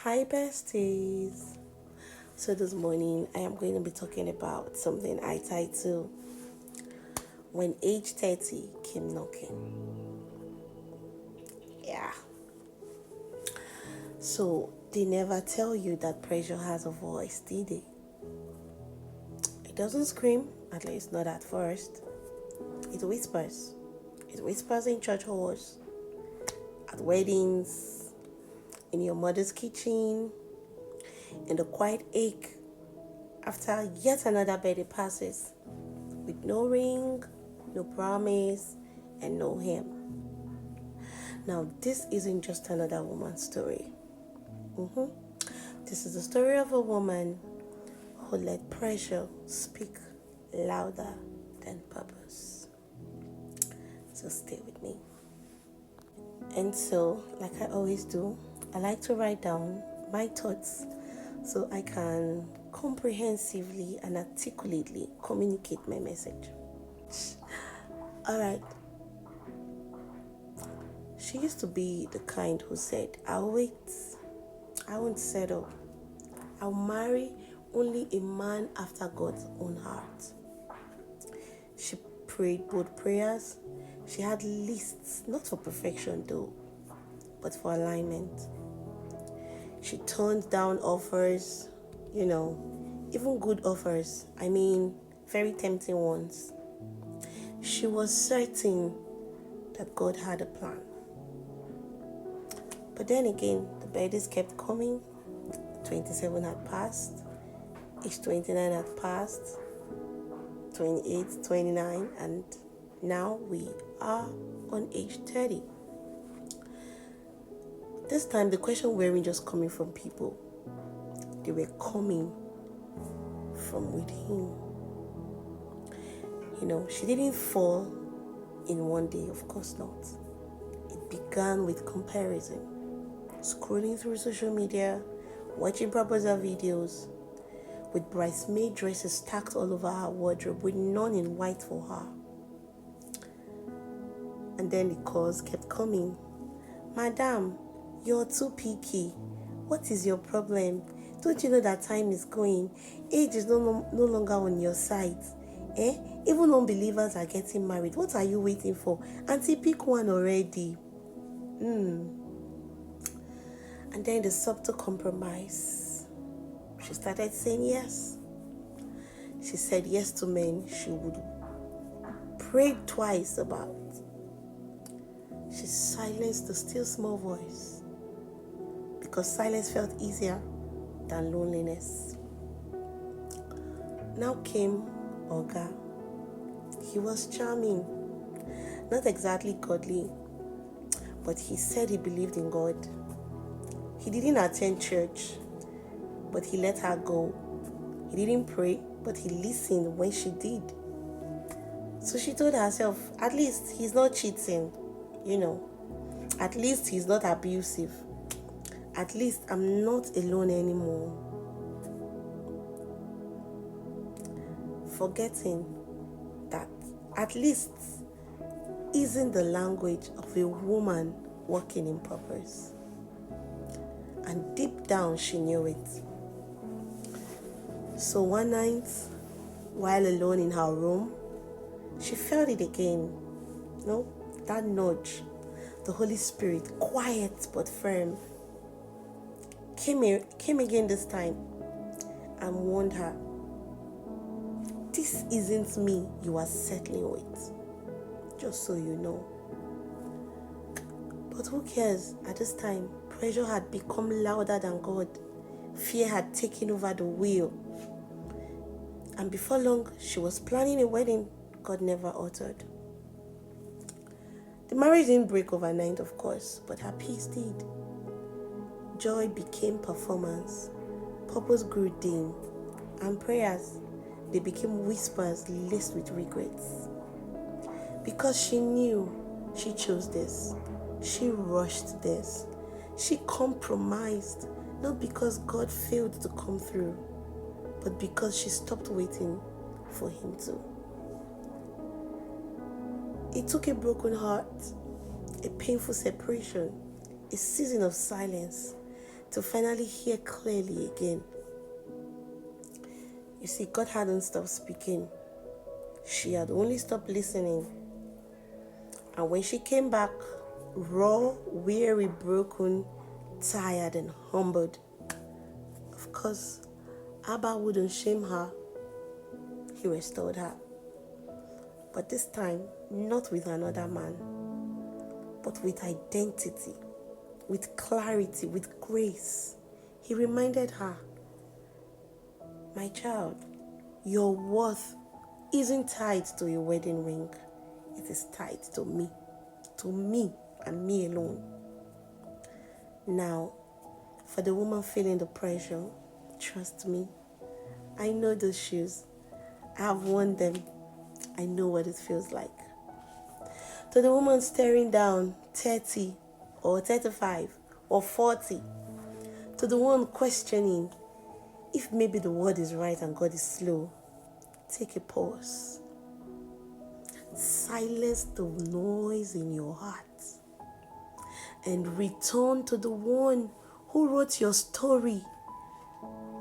Hi, besties. So, this morning I am going to be talking about something I title When Age 30 Came Knocking. Yeah. So, they never tell you that pressure has a voice, did they? It doesn't scream, at least not at first. It whispers. It whispers in church halls, at weddings, in your mother's kitchen, in the quiet ache after yet another birthday passes, with no ring, no promise, and no him. Now, this isn't just another woman's story. This is the story of a woman who let pressure speak louder than purpose. So stay with me. And so, like I always do, I like to write down my thoughts so I can comprehensively and articulately communicate my message. Alright. She used to be the kind who said, I'll wait, I won't settle. I'll marry only a man after God's own heart. She prayed both prayers. She had lists, not for perfection though, but for alignment. She turned down offers, even good offers. Very tempting ones. She was certain that God had a plan. But then again, the birthdays kept coming. 27 had passed. Age 29 had passed. 28, 29, and now we are on age 30. This time, the questions weren't just coming from people. They were coming from within. She didn't fall in one day, of course not. It began with comparison. Scrolling through social media, watching proposal videos, with bridesmaid dresses stacked all over her wardrobe, with none in white for her. And then the calls kept coming. Madam, you're too picky. What is your problem? Don't you know that time is going? Age is no longer on your side. Even unbelievers are getting married. What are you waiting for? Auntie, pick one already. And then the subtle compromise. She started saying yes. She said yes to men she would pray twice about. She silenced the still small voice because silence felt easier than loneliness. Now came Oga. He was charming, not exactly godly, but he said he believed in God. He didn't attend church, but he let her go. He didn't pray, but he listened when she did. So she told herself, at least he's not cheating, At least he's not abusive. At least I'm not alone anymore. Forgetting that at least isn't the language of a woman walking in purpose. And deep down she knew it. So one night, while alone in her room, she felt it again. That nudge, the Holy Spirit, quiet but firm, came again this time and warned her, this isn't me you are settling with, just so you know. But who cares? At this time, pressure had become louder than God. Fear had taken over the wheel. And before long, she was planning a wedding God never uttered. The marriage didn't break overnight, of course, but her peace did. Joy became performance. Purpose grew dim. And prayers, they became whispers laced with regrets. Because she knew she chose this. She rushed this. She compromised, not because God failed to come through, but because she stopped waiting for him to. It took a broken heart, a painful separation, a season of silence, to finally hear clearly again. You see, God hadn't stopped speaking. She had only stopped listening. And when she came back, raw, weary, broken, tired, and humbled, of course, Abba wouldn't shame her. He restored her. But this time, not with another man, but with identity, with clarity, with grace. He reminded her, my child, your worth isn't tied to your wedding ring. It is tied to me and me alone. Now, for the woman feeling the pressure, trust me, I know those shoes. I have worn them. I know what it feels like. To the woman staring down 30 or 35 or 40, to the one questioning if maybe the word is right and God is slow, take a pause. Silence the noise in your heart and return to the one who wrote your story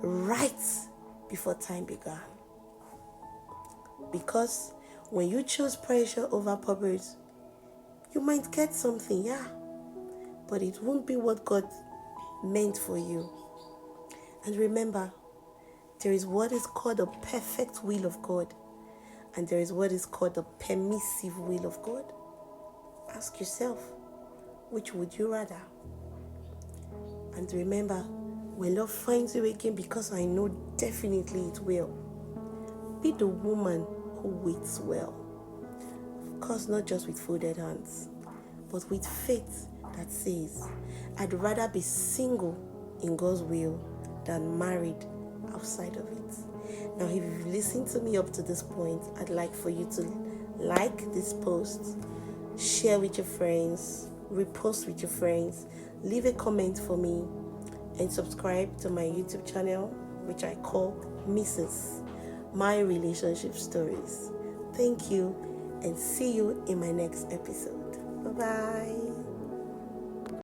right before time began. Because when you choose pressure over purpose, you might get something, yeah, but it won't be what God meant for you. And remember, there is what is called the perfect will of God, and there is what is called the permissive will of God. Ask yourself, which would you rather? And remember, when love finds you again, because I know definitely it will, be the woman who waits well. Of course, not just with folded hands, but with faith that says, I'd rather be single in God's will than married outside of it. Now, if you've listened to me up to this point, I'd like for you to like this post, share with your friends, repost with your friends, leave a comment for me, and subscribe to my YouTube channel, which I call Mrs. My Relationship Stories. Thank you, and see you in my next episode. Bye-bye.